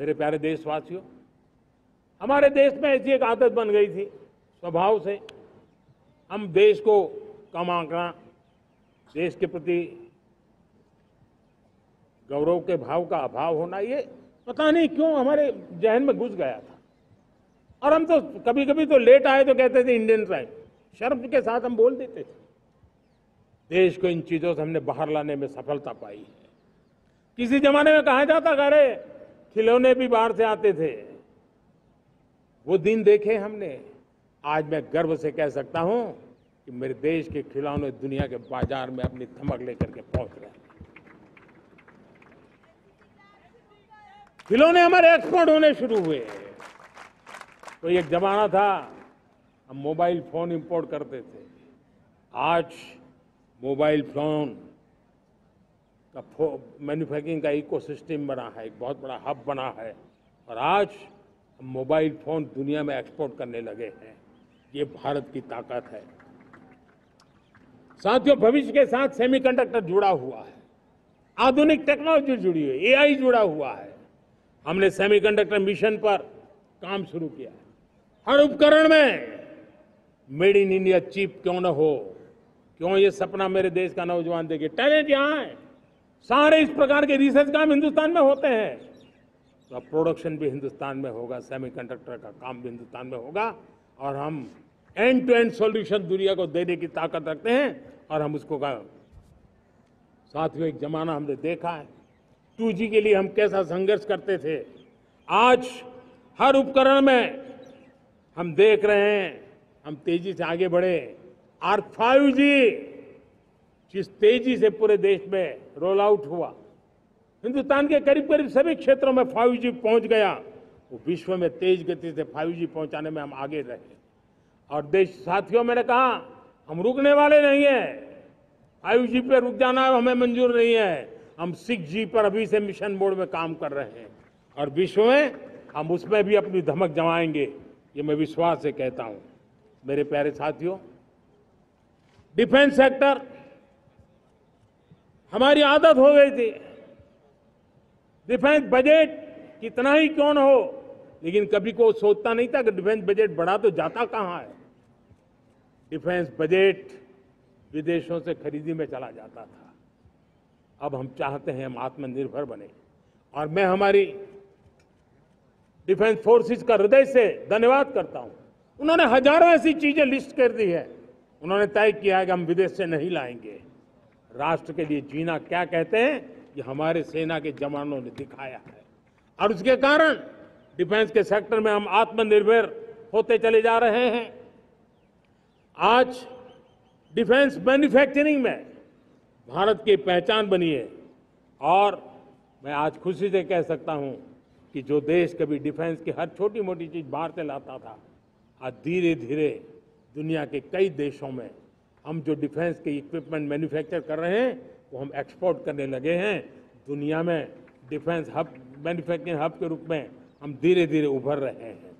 मेरे प्यारे देशवासियों, हमारे देश में ऐसी एक आदत बन गई थी स्वभाव से, हम देश को कम आंकना, देश के प्रति गौरव के भाव का अभाव होना, ये पता नहीं क्यों हमारे जहन में घुस गया था। और हम तो कभी कभी तो लेट आए तो कहते थे इंडियन टाइम, शर्म के साथ हम बोल देते थे। देश को इन चीजों से हमने बाहर लाने में सफलता पाई है। किसी जमाने में कहा जाता था अरे खिलौने भी बाहर से आते थे, वो दिन देखे हमने। आज मैं गर्व से कह सकता हूं कि मेरे देश के खिलौने दुनिया के बाजार में अपनी धमक लेकर के पहुंच रहे हैं। खिलौने हमारे एक्सपोर्ट होने शुरू हुए। तो एक जमाना था हम मोबाइल फोन इंपोर्ट करते थे, आज मोबाइल फोन का मैन्युफैक्चरिंग का इकोसिस्टम बना है, एक बहुत बड़ा हब बना है, और आज हम मोबाइल फोन दुनिया में एक्सपोर्ट करने लगे हैं। ये भारत की ताकत है। साथियों, भविष्य के साथ सेमीकंडक्टर जुड़ा हुआ है, आधुनिक टेक्नोलॉजी जुड़ी है, एआई जुड़ा हुआ है। हमने सेमीकंडक्टर मिशन पर काम शुरू किया है। हर उपकरण में मेड इन इंडिया चिप क्यों न हो, क्यों ये सपना मेरे देश का नौजवान देखे। टैलेंट यहाँ है, सारे इस प्रकार के रिसर्च काम हिंदुस्तान में होते हैं, तो अब प्रोडक्शन भी हिंदुस्तान में होगा, सेमीकंडक्टर का काम भी हिंदुस्तान में होगा, और हम एंड टू एंड सॉल्यूशन दुनिया को देने की ताकत रखते हैं, और हम उसको साथियों, एक जमाना हमने देखा है 2G के लिए हम कैसा संघर्ष करते थे। आज हर उपकरण में हम देख रहे हैं हम तेजी से आगे बढ़े, और 5G जिस तेजी से पूरे देश में रोल आउट हुआ, हिंदुस्तान के करीब करीब सभी क्षेत्रों में 5G पहुंच गया। वो विश्व में तेज गति से 5G पहुंचाने में हम आगे रहे। और देश साथियों, मैंने कहा हम रुकने वाले नहीं हैं। 5G पे रुक जाना हमें मंजूर नहीं है। हम 6G पर अभी से मिशन मोड में काम कर रहे हैं, और विश्व में हम उसमें भी अपनी धमक जमाएंगे, ये मैं विश्वास से कहता हूं। मेरे प्यारे साथियों, डिफेंस सेक्टर हमारी आदत हो गई थी। डिफेंस बजट कितना ही क्यों न हो, लेकिन कभी को सोचता नहीं था कि डिफेंस बजट बढ़ा तो जाता कहां है। डिफेंस बजट विदेशों से खरीदी में चला जाता था। अब हम चाहते हैं हम आत्मनिर्भर बने, और मैं हमारी डिफेंस फोर्सेस का हृदय से धन्यवाद करता हूं। उन्होंने हजारों ऐसी चीजें लिस्ट कर दी है। उन्होंने तय किया है कि हम विदेश से नहीं लाएंगे। राष्ट्र के लिए जीना क्या कहते हैं, ये हमारे सेना के जवानों ने दिखाया है, और उसके कारण डिफेंस के सेक्टर में हम आत्मनिर्भर होते चले जा रहे हैं। आज डिफेंस मैन्युफैक्चरिंग में भारत की पहचान बनी है, और मैं आज खुशी से कह सकता हूं कि जो देश कभी डिफेंस की हर छोटी मोटी चीज बाहर से लाता था, आज धीरे धीरे दुनिया के कई देशों में हम जो डिफेंस के इक्विपमेंट मैन्युफैक्चर कर रहे हैं वो हम एक्सपोर्ट करने लगे हैं। दुनिया में डिफेंस हब, मैन्युफैक्चरिंग हब के रूप में हम धीरे धीरे उभर रहे हैं।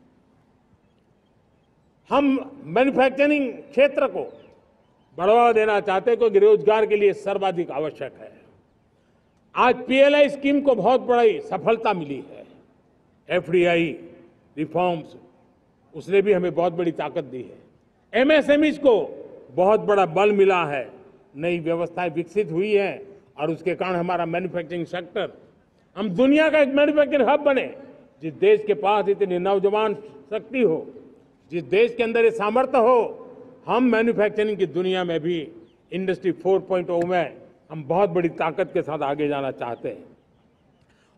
हम मैन्युफैक्चरिंग क्षेत्र को बढ़ावा देना चाहते हैं, क्योंकि रोजगार के लिए सर्वाधिक आवश्यक है। आज PLI स्कीम को बहुत बड़ी सफलता मिली है। FDI रिफॉर्म्स, उसने भी हमें बहुत बड़ी ताकत दी है। MSMEs को बहुत बड़ा बल मिला है, नई व्यवस्थाएं विकसित हुई है, और उसके कारण हमारा मैन्युफैक्चरिंग सेक्टर, हम दुनिया का एक मैन्युफैक्चरिंग हब बने। जिस देश के पास इतनी नौजवान शक्ति हो, जिस देश के अंदर ये सामर्थ्य हो, हम मैन्युफैक्चरिंग की दुनिया में भी इंडस्ट्री 4.0 में हम बहुत बड़ी ताकत के साथ आगे जाना चाहते हैं।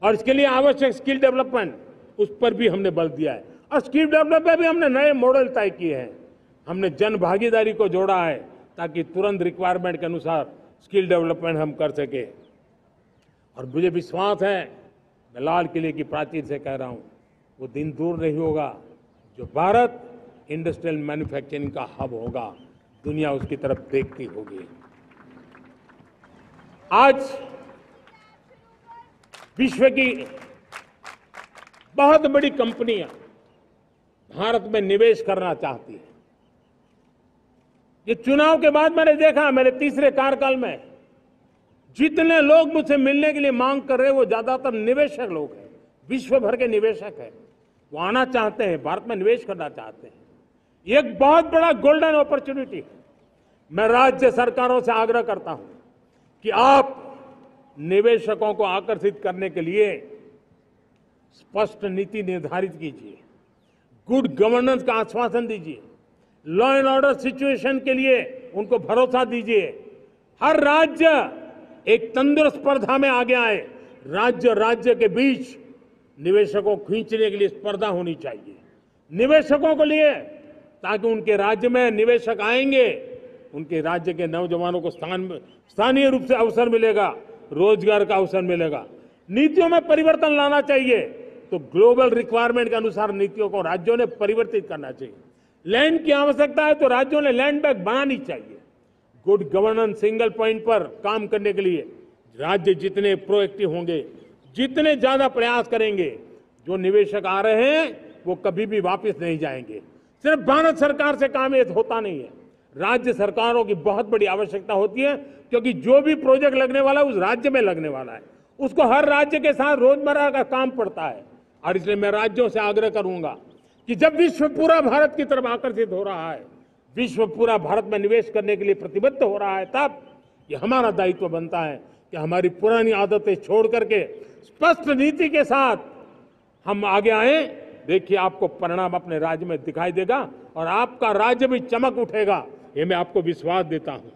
और इसके लिए आवश्यक स्किल डेवलपमेंट, उस पर भी हमने बल दिया है, और स्किल डेवलपमेंट में भी हमने नए मॉडल तय किए हैं। हमने जन भागीदारी को जोड़ा है, ताकि तुरंत रिक्वायरमेंट के अनुसार स्किल डेवलपमेंट हम कर सके। और मुझे विश्वास है, मैं लाल किले की प्राचीर से कह रहा हूं, वो दिन दूर नहीं होगा जो भारत इंडस्ट्रियल मैन्युफैक्चरिंग का हब होगा, दुनिया उसकी तरफ देखती होगी। आज विश्व की बहुत बड़ी कंपनियां भारत में निवेश करना चाहती हैं। ये चुनाव के बाद मैंने देखा, मेरे तीसरे कार्यकाल में जितने लोग मुझसे मिलने के लिए मांग कर रहे हैं वो ज्यादातर निवेशक लोग हैं, विश्व भर के निवेशक हैं, वो आना चाहते हैं, भारत में निवेश करना चाहते हैं। ये एक बहुत बड़ा गोल्डन अपॉर्चुनिटी है। मैं राज्य सरकारों से आग्रह करता हूं कि आप निवेशकों को आकर्षित करने के लिए स्पष्ट नीति निर्धारित कीजिए, गुड गवर्नेंस का आश्वासन दीजिए, लॉ एंड ऑर्डर सिचुएशन के लिए उनको भरोसा दीजिए। हर राज्य एक तंदुरुस्त स्पर्धा में आगे आए। राज्य के बीच निवेशकों को खींचने के लिए स्पर्धा होनी चाहिए, निवेशकों को लिए, ताकि उनके राज्य में निवेशक आएंगे, उनके राज्य के नौजवानों को स्थानीय रूप से अवसर मिलेगा, रोजगार का अवसर मिलेगा। नीतियों में परिवर्तन लाना चाहिए, तो ग्लोबल रिक्वायरमेंट के अनुसार नीतियों को राज्यों ने परिवर्तित करना चाहिए। लैंड की आवश्यकता है तो राज्यों ने लैंड बैंक बनानी चाहिए। गुड गवर्नेंस सिंगल पॉइंट पर काम करने के लिए राज्य जितने प्रोएक्टिव होंगे, जितने ज्यादा प्रयास करेंगे, जो निवेशक आ रहे हैं वो कभी भी वापस नहीं जाएंगे। सिर्फ भारत सरकार से काम ये होता नहीं है, राज्य सरकारों की बहुत बड़ी आवश्यकता होती है, क्योंकि जो भी प्रोजेक्ट लगने वाला है उस राज्य में लगने वाला है, उसको हर राज्य के साथ रोजमर्रा का काम पड़ता है। और इसलिए मैं राज्यों से आग्रह करूंगा कि जब विश्व पूरा भारत की तरफ आकर्षित हो रहा है, विश्व पूरा भारत में निवेश करने के लिए प्रतिबद्ध हो रहा है, तब ये हमारा दायित्व बनता है कि हमारी पुरानी आदतें छोड़ करके स्पष्ट नीति के साथ हम आगे आए। देखिए, आपको परिणाम अपने राज्य में दिखाई देगा और आपका राज्य भी चमक उठेगा, ये मैं आपको विश्वास देता हूं।